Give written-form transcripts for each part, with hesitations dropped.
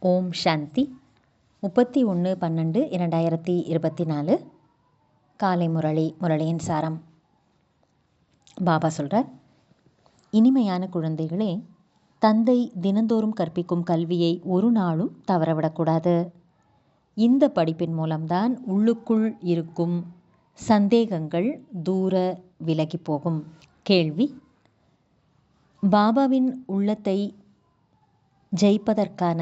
ஓம் சாந்தி. 31/12/2024 காலை முரளியின் சாரம். பாபா சொல்கிறார், இனிமையான குழந்தைகளே, தந்தை தினந்தோறும் கற்பிக்கும் கல்வியை ஒரு நாளும் தவறவிடக்கூடாது. இந்த படிப்பின் மூலம்தான் உள்ளுக்குள் இருக்கும் சந்தேகங்கள் தூர விலகி போகும். கேள்வி: பாபாவின் உள்ளத்தை ஜெயிப்பதற்கான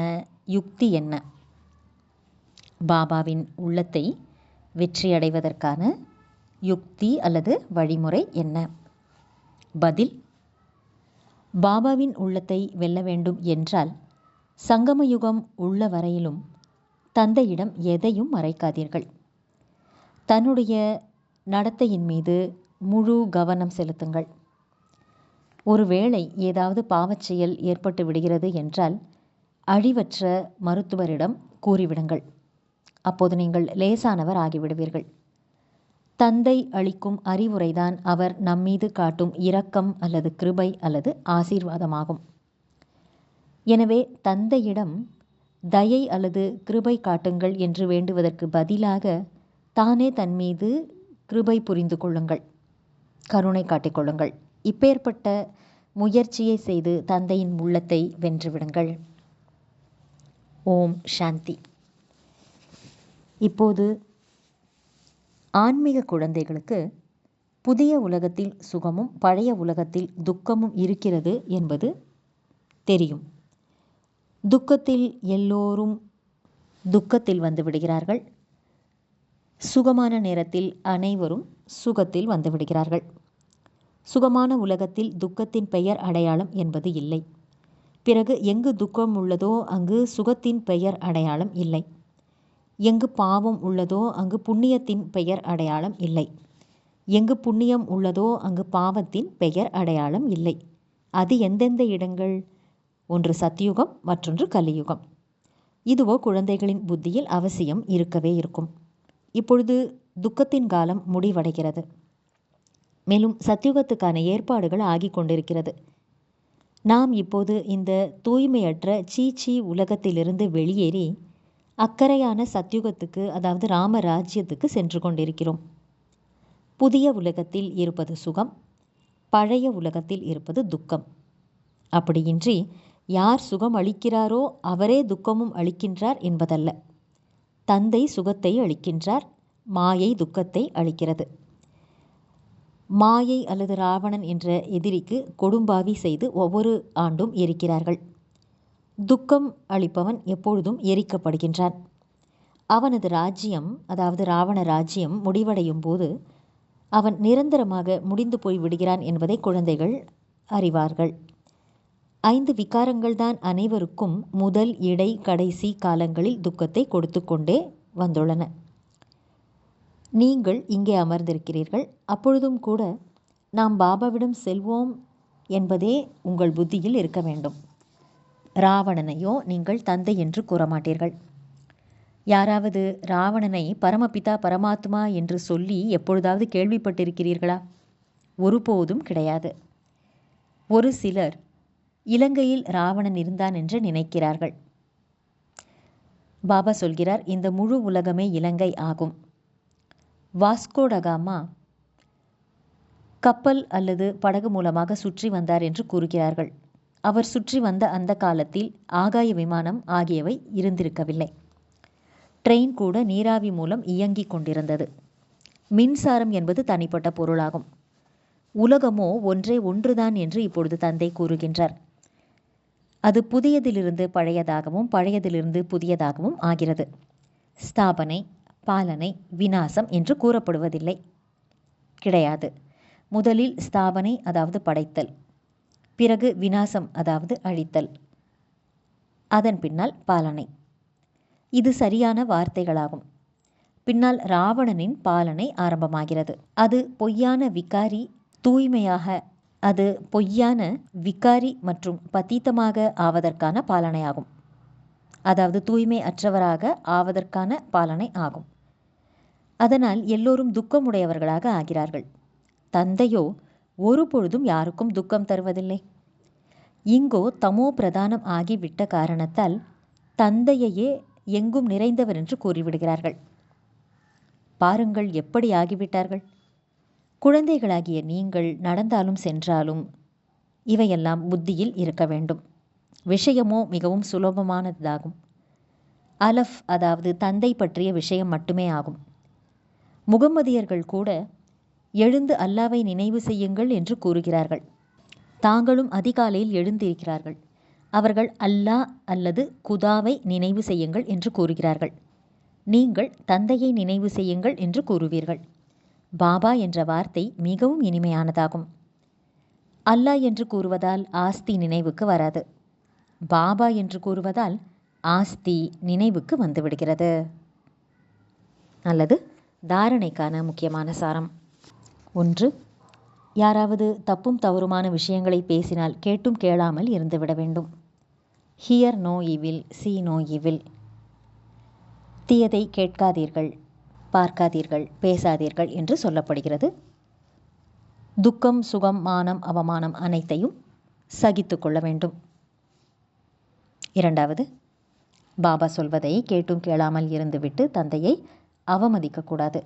யுக்தி என்ன? பாபாவின் உள்ளத்தை வெற்றியடைவதற்கான யுக்தி அல்லது வழிமுறை என்ன? பதில்: பாபாவின் உள்ளத்தை வெல்ல வேண்டும் என்றால் சங்கமயுகம் உள்ள வரையிலும் தந்தையிடம் எதையும் மறைக்காதீர்கள். தன்னுடைய நடத்தையின் மீது முழு கவனம் செலுத்துங்கள். ஒருவேளை ஏதாவது பாவச் செயல் ஏற்பட்டு விடுகிறது என்றால் அழிவற்ற மருத்துவரிடம் கூறிவிடுங்கள். அப்போது நீங்கள் லேசானவர் ஆகிவிடுவீர்கள். தந்தை அளிக்கும் அறிவுரைதான் அவர் நம்மீது காட்டும் இரக்கம் அல்லது கிருபை அல்லது ஆசீர்வாதமாகும். எனவே தந்தையிடம் தயை அல்லது கிருபை காட்டுங்கள் என்று வேண்டுவதற்கு பதிலாக தானே தன் மீது கிருபை புரிந்து கொள்ளுங்கள், கருணை காட்டிக்கொள்ளுங்கள். இப்பேற்பட்ட முயற்சியை செய்து தந்தையின் உள்ளத்தை வென்றுவிடுங்கள். ஓம் சாந்தி. இப்போது ஆன்மீக குழந்தைகளுக்கு புதிய உலகத்தில் சுகமும் பழைய உலகத்தில் துக்கமும் இருக்கிறது என்பது தெரியும். துக்கத்தில் எல்லோரும் துக்கத்தில் வந்து விடுகிறார்கள். சுகமான நேரத்தில் அனைவரும் சுகத்தில் வந்து விடுகிறார்கள். சுகமான உலகத்தில் துக்கத்தின் பெயர் அடையாளம் என்பது இல்லை. பிறகு எங்கு துக்கம் உள்ளதோ அங்கு சுகத்தின் பெயர் அடையாளம் இல்லை. எங்கு பாவம் உள்ளதோ அங்கு புண்ணியத்தின் பெயர் அடையாளம் இல்லை. எங்கு புண்ணியம் உள்ளதோ அங்கு பாவத்தின் பெயர் அடையாளம் இல்லை. அது எந்தெந்த இடங்கள்? ஒன்று சத்யுகம், மற்றொன்று கலியுகம். இதுவோ குழந்தைகளின் புத்தியில் அவசியம் இருக்கவே இருக்கும். இப்பொழுது துக்கத்தின் காலம் முடிவடைகிறது. மேலும் சத்யுகத்துக்கான ஏற்பாடுகள் ஆகி கொண்டிருக்கிறது. நாம் இப்போது இந்த தூய்மையற்ற சீச்சி உலகத்திலிருந்து வெளியேறி அக்கறையான சத்யுகத்துக்கு, அதாவது ராமராஜ்யத்துக்கு சென்று கொண்டிருக்கிறோம். புதிய உலகத்தில் இருப்பது சுகம், பழைய உலகத்தில் இருப்பது துக்கம். அப்படியின்றி யார் சுகம் அளிக்கிறாரோ அவரே துக்கமும் அளிக்கின்றார் என்பதல்ல. தந்தை சுகத்தை அளிக்கின்றார், மாயை துக்கத்தை அளிக்கிறது. மாயை அல்லது ராவணன் என்ற எதிரிக்கு கொடும்பாவி செய்து ஒவ்வொரு ஆண்டும் எரிக்கிறார்கள். துக்கம் அளிப்பவன் எப்பொழுதும் எரிக்கப்படுகின்றான். அவனது ராஜ்யம், அதாவது ராவண ராஜ்யம் முடிவடையும் போது அவன் நிரந்தரமாக முடிந்து போய் விடுகிறான் என்பதை குழந்தைகள் அறிவார்கள். 5 விகாரங்கள் தான் அனைவருக்கும் முதல், இடை, கடைசி காலங்களில் துக்கத்தை கொடுத்து கொண்டே வந்துள்ளன. நீங்கள் இங்கே அமர்ந்திருக்கிறீர்கள். அப்பொழுதும் கூட நாம் பாபாவிடம் செல்வோம் என்பதே உங்கள் புத்தியில் இருக்க வேண்டும். ராவணனையோ நீங்கள் தந்தை என்று கூற மாட்டீர்கள். யாராவது ராவணனை பரமபிதா பரமாத்மா என்று சொல்லி எப்பொழுதாவது கேள்விப்பட்டிருக்கிறீர்களா? ஒருபோதும் கிடையாது. ஒரு சிலர் இலங்கையில் ராவணன் இருந்தான் என்று நினைக்கிறார்கள். பாபா சொல்கிறார், இந்த முழு உலகமே இலங்கை ஆகும். வாஸ்கோடகாமா கப்பல் அல்லது படகு மூலமாக சுற்றி வந்தார் என்று கூறுகிறார்கள். அவர் சுற்றி வந்த அந்த காலத்தில் ஆகாய விமானம் ஆகியவை இருந்திருக்கவில்லை. ட்ரெயின் கூட நீராவி மூலம் இயங்கிக் கொண்டிருந்தது. மின்சாரம் என்பது தனிப்பட்ட பொருளாகும். உலகமோ ஒன்றே ஒன்றுதான் என்று இப்பொழுது தந்தை கூறுகின்றார். அது புதியதிலிருந்து பழையதாகவும் பழையதிலிருந்து புதியதாகவும் ஆகிறது. ஸ்தாபனை, பாலனை, விநாசம் என்று கூறப்படுவதில்லை, கிடையாது. முதலில் ஸ்தாபனை, அதாவது படைத்தல், பிறகு விநாசம், அதாவது அழித்தல், அதன் பின்னால் பாலனை. இது சரியான வார்த்தைகளாகும். பின்னால் ராவணனின் பாலனை ஆரம்பமாகிறது. அது பொய்யான விகாரி, தூய்மையாக அது பொய்யான விகாரி மற்றும் பதீத்தமாக ஆவதற்கான பாலனை ஆகும். அதாவது தூய்மை அற்றவராக ஆவதற்கான பாலனை ஆகும். அதனால் எல்லோரும் துக்கமுடையவர்களாக ஆகிறார்கள். தந்தையோ ஒரு பொழுதும் யாருக்கும் துக்கம் தருவதில்லை. இங்கோ தமோ பிரதானம் ஆகிவிட்ட காரணத்தால் தந்தையையே எங்கும் நிறைந்தவர் என்று கூறிவிடுகிறார்கள். பாருங்கள் எப்படி ஆகிவிட்டார்கள். குழந்தைகளாகிய நீங்கள் நடந்தாலும் சென்றாலும் இவையெல்லாம் புத்தியில் இருக்க வேண்டும். விஷயமோ மிகவும் சுலபமானதாகும். அலஃப், அதாவது தந்தை பற்றிய விஷயம் மட்டுமே ஆகும். முகம்மதியர்கள் கூட எழுந்து அல்லாவை நினைவு செய்யுங்கள் என்று கூறுகிறார்கள். தாங்களும் அதிகாலையில் எழுந்திருக்கிறார்கள். அவர்கள் அல்லாஹ் அல்லது குதாவை நினைவு செய்யுங்கள் என்று கூறுகிறார்கள். நீங்கள் தந்தையை நினைவு செய்யுங்கள் என்று கூறுவீர்கள். பாபா என்ற வார்த்தை மிகவும் இனிமையானதாகும். அல்லாஹ் என்று கூறுவதால் ஆஸ்தி நினைவுக்கு வராது. பாபா என்று கூறுவதால் ஆஸ்தி நினைவுக்கு வந்துவிடுகிறது. அல்லது தாரணைக்கான முக்கியமான சாரம். 1. யாராவது தப்பும் தவறுமான விஷயங்களை பேசினால் கேட்டும் கேளாமல் இருந்துவிட வேண்டும். Hear no evil, see no evil. தீயதை கேட்காதீர்கள், பார்க்காதீர்கள், பேசாதீர்கள் என்று சொல்லப்படுகிறது. துக்கம், சுகம், மானம், அவமானம் அனைத்தையும் சகித்து கொள்ள வேண்டும். 2. பாபா சொல்வதை கேட்டும் கேளாமல் இருந்துவிட்டு தந்தையை அவமதிக்கக்கூடாது.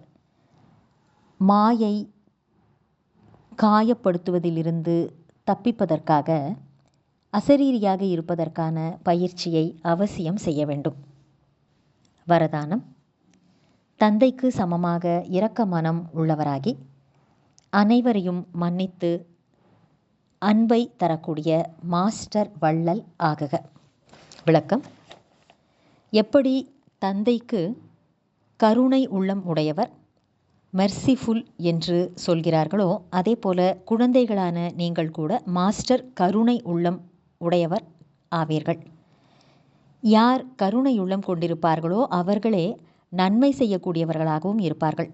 மாயை காயப்படுத்துவதிலிருந்து தப்பிப்பதற்காக அசரீரியாக இருப்பதற்கான பயிற்சியை அவசியம் செய்ய வேண்டும். வரதானம்: தந்தைக்கு சமமாக இரக்க மனம் உள்ளவராகி அனைவரையும் மன்னித்து அன்பை தரக்கூடிய மாஸ்டர் வள்ளல் ஆகுக. விளக்கம்: எப்படி தந்தைக்கு கருணை உள்ளம் உடையவர், மெர்சிஃபுல் என்று சொல்கிறார்களோ, அதே போல குழந்தைகளான நீங்கள் கூட மாஸ்டர் கருணை உள்ளம் உடையவர் ஆவீர்கள். யார் கருணை உள்ளம் கொண்டிருப்பார்களோ அவர்களே நன்மை செய்யக்கூடியவர்களாகவும் இருப்பார்கள்.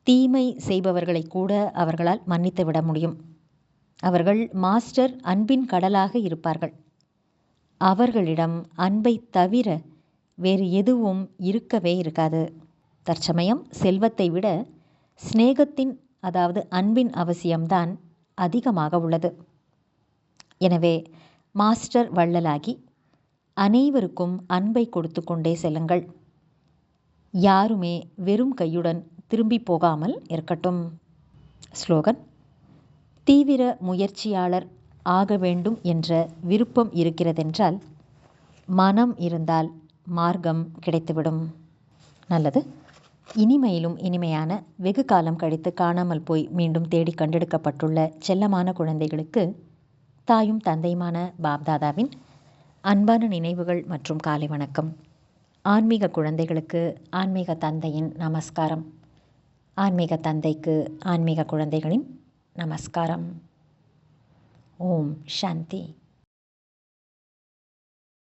தீமை செய்பவர்களை கூட அவர்களால் மன்னித்து விட முடியும். அவர்கள் மாஸ்டர் அன்பின் கடலாக இருப்பார்கள். அவர்களிடம் அன்பை தவிர வேறு எதுவும் இருக்கவே இருக்காது. தற்சமயம் செல்வத்தை விட சிநேகத்தின், அதாவது அன்பின் அவசியம்தான் அதிகமாக உள்ளது. எனவே மாஸ்டர் வள்ளலாகி அனைவருக்கும் அன்பை கொடுத்து கொண்டே செல்லுங்கள். யாருமே வெறும் கையுடன் திரும்பி போகாமல் இருக்கட்டும். ஸ்லோகன்: தீவிர முயற்சியாளர் ஆக வேண்டும் என்ற விருப்பம் இருக்கிறதென்றால் மனம் இருந்தால் மார்க்கம் கிடைத்துவிடும். நல்லது. இனிமையிலும் இனிமையான, வெகு காலம் கழித்து காணாமல் போய் மீண்டும் தேடி கண்டெடுக்கப்பட்டுள்ள செல்லமான குழந்தைகளுக்கு தாயும் தந்தையுமான பாப்தாதாவின் அன்பான நினைவுகள் மற்றும் காலை வணக்கம். ஆன்மீக குழந்தைகளுக்கு ஆன்மீக தந்தையின் நமஸ்காரம். ஆன்மீக தந்தைக்கு ஆன்மீக குழந்தைகளின் நமஸ்காரம். ஓம் சாந்தி.